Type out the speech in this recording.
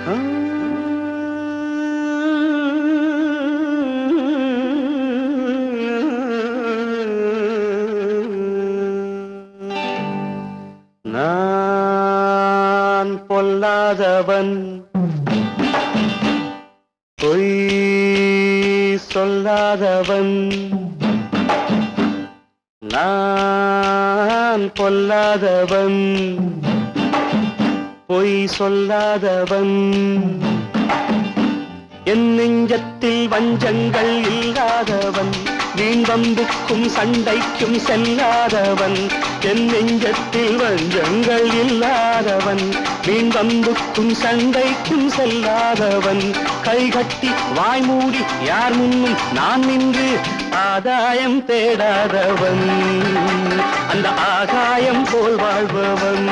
நான் பொல்லாதவன், பொய் சொல்லாதவன். நான் பொல்லாதவன், பொய் சொல்லாதவன். என் நெஞ்சத்தில் வஞ்சங்கள் இல்லாதவன், வீண் வம்புக்கும் சண்டைக்கும் செல்லாதவன். என் நெஞ்சத்தில் வஞ்சங்கள் இல்லாதவன், வீண் வம்புக்கும் சண்டைக்கும் செல்லாதவன். கைகட்டி வாய் மூடி யார் முன்னும் நான் நின்று ஆதாயம் தேடாதவன், அந்த ஆகாயம் போல் வாழ்பவன்.